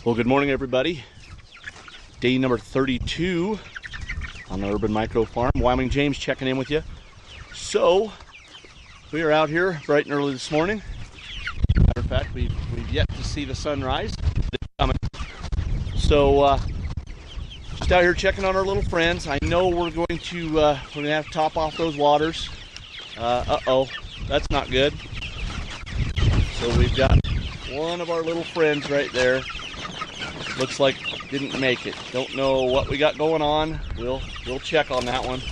Well, good morning, everybody. Day number 32 on the Urban Micro Farm. Wyoming James checking in with you. So, we are out here bright and early this morning. Matter of fact, we've yet to see the sunrise. It's coming. So, just out here checking on our little friends. I know we're going to have to top off those waters. Uh-oh, that's not good. So we've got one of our little friends right there. Looks like didn't make it. Don't know what we got going on. We'll check on that one.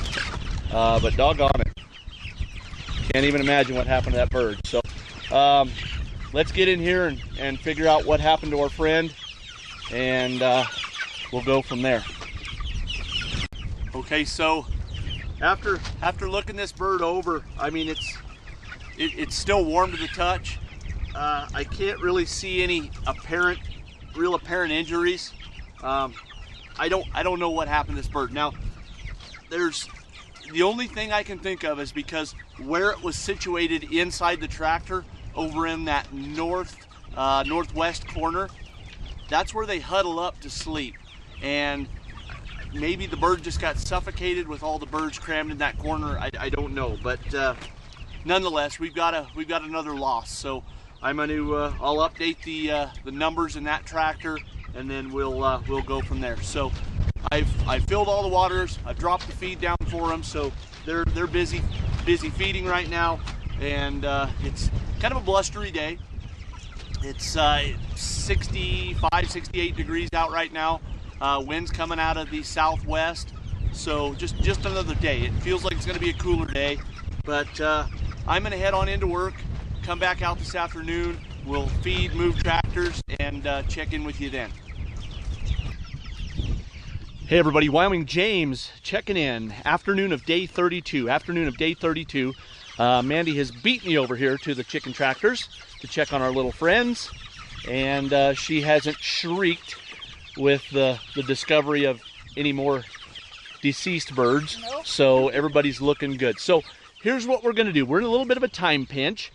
But doggone it. Can't even imagine what happened to that bird. So let's get in here and figure out what happened to our friend, and we'll go from there. Okay, so after looking this bird over, I mean it's still warm to the touch. I can't really see any real apparent injuries. I don't know what happened to this bird. Now, the only thing I can think of is because where it was situated inside the tractor, over in that northwest corner, that's where they huddle up to sleep. And maybe the bird just got suffocated with all the birds crammed in that corner. I don't know, but nonetheless, we've got another loss. So I'm going to I'll update the numbers in that tractor, and then we'll go from there. So I've filled all the waters. I've dropped the feed down for them, so they're busy feeding right now. And it's kind of a blustery day. It's 65, 68 degrees out right now. Winds coming out of the southwest. So just another day. It feels like it's going to be a cooler day, but I'm going to head on into work. Come back out this afternoon. We'll feed, move tractors, and check in with you then. Hey everybody, Wyoming James checking in. Afternoon of day 32. Mandy has beat me over here to the chicken tractors to check on our little friends, and she hasn't shrieked with the discovery of any more deceased birds. Nope. So everybody's looking good. So here's what we're gonna do. We're in a little bit of a time pinch.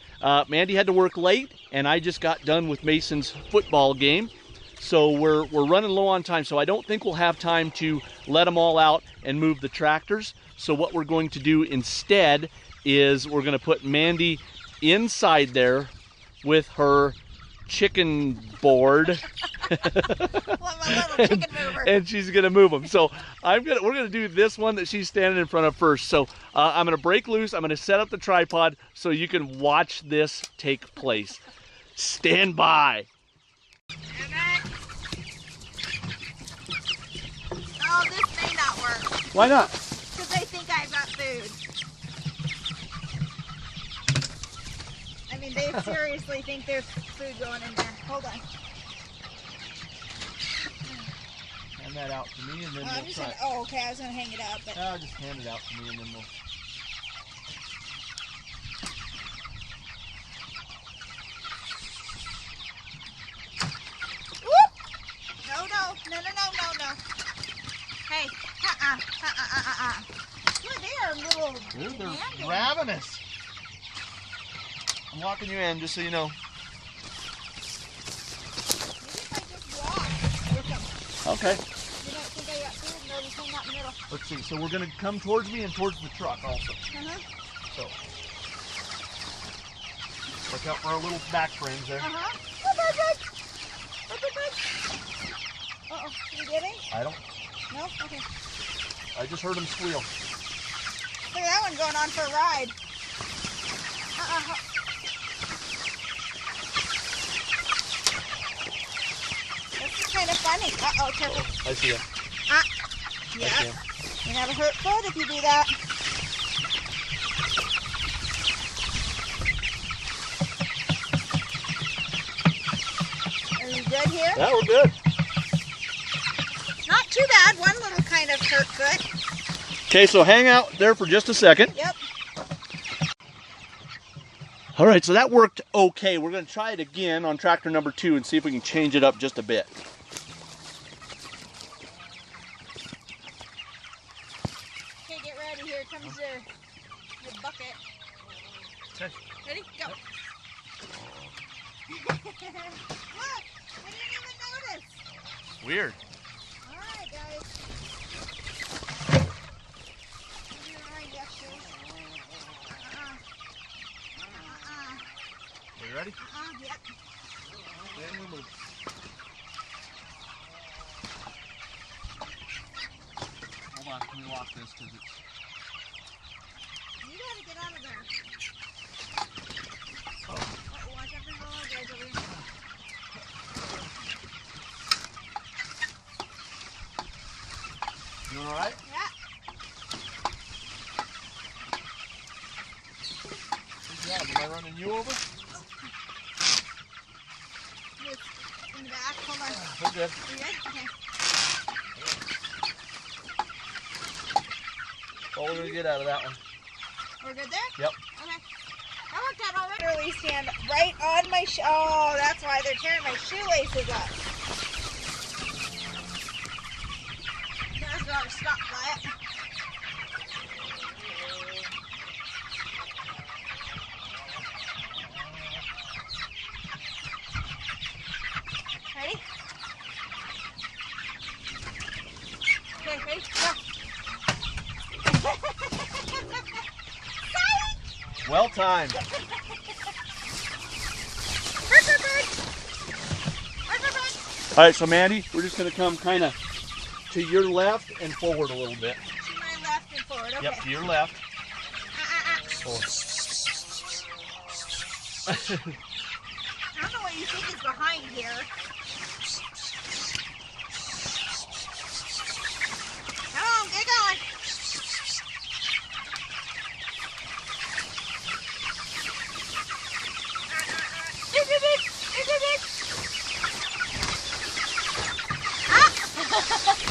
Mandy had to work late, and I just got done with Mason's football game. So we're running low on time, so I don't think we'll have time to let them all out and move the tractors. So what we're going to do instead is we're gonna put Mandy inside there with her chicken board. And she's gonna move them. So we're gonna do this one that she's standing in front of first. So I'm gonna break loose. I'm gonna set up the tripod so you can watch this take place. Stand by. Oh, this may not work. Why not? Because they think I've got food. I mean, they seriously think there's food going in there. Hold on. Hand that out to me, and then we'll try. Oh, okay. I was gonna hang it up, but I'll just hand it out to me, and then we'll. No. Hey, Boy, they are little. Dude, they're ravenous. I'm walking you in, just so you know. Maybe if I just walk with them. Okay. You don't think I got food, and they'll just hang out in the middle. Let's see. So we're gonna come towards me and towards the truck also. So look out for our little back frames there. Uh-oh, you get it? I don't. No? Okay. I just heard them squeal. Look at that one going on for a ride. This is kind of funny. Uh-oh, careful. I see ya. Yeah. You have a hurt foot if you do that. Are you good here? Yeah, we're good. Not too bad. One little kind of hurt foot. Okay, so hang out there for just a second. Yep. All right, so that worked okay. We're going to try it again on tractor number 2 and see if we can change it up just a bit. Okay, get ready. Here comes your bucket. Okay. Ready? Go. Look, I didn't even notice. Weird. All right, guys. You're right, yes, please. Are you ready? Yep. Then we move. Hold on, let me lock this because it's... You gotta get out of there. Oh. Watch out for the little guys over here. You all right? Yeah. Good job. Am I running you over? It's in the back. Hold on. We're good. Are you good? Okay. All we're gonna get out of that one. We're good there? Yep. Okay. That worked out already. Literally stand right on my oh, that's why they're tearing my shoelaces up. There's another stop by it. Ready? Okay, ready? Go. Well timed. All right, so Mandy, we're just gonna come kind of to your left and forward a little bit. To my left and forward, okay. Yep, to your left. Forward. I don't know what you think is behind here. Come on, get going.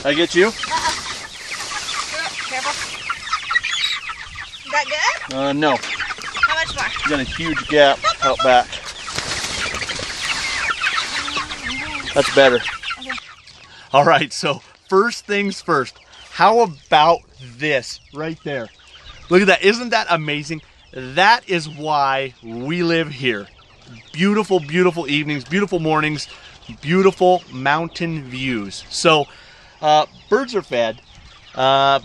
I get you? Careful. Is that good? No. How much more? You got a huge gap out back. That's better. Okay. All right, so first things first. How about this right there? Look at that. Isn't that amazing? That is why we live here. Beautiful, beautiful evenings, beautiful mornings, beautiful mountain views. So birds are fed,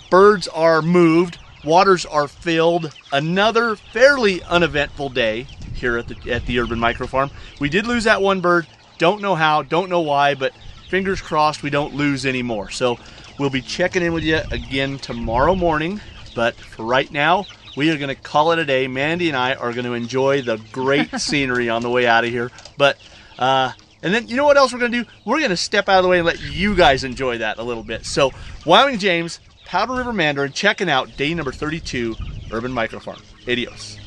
birds are moved, waters are filled. Another fairly uneventful day here at the Urban Micro Farm. We did lose that one bird. Don't know how, don't know why, but fingers crossed we don't lose any more. So we'll be checking in with you again tomorrow morning. But for right now, we are going to call it a day. Mandy and I are going to enjoy the great scenery on the way out of here. But and then you know what else we're going to do? We're going to step out of the way and let you guys enjoy that a little bit. So Wyoming James, Powder River Mandarin, checking out day number 32, Urban Micro Farm. Adios.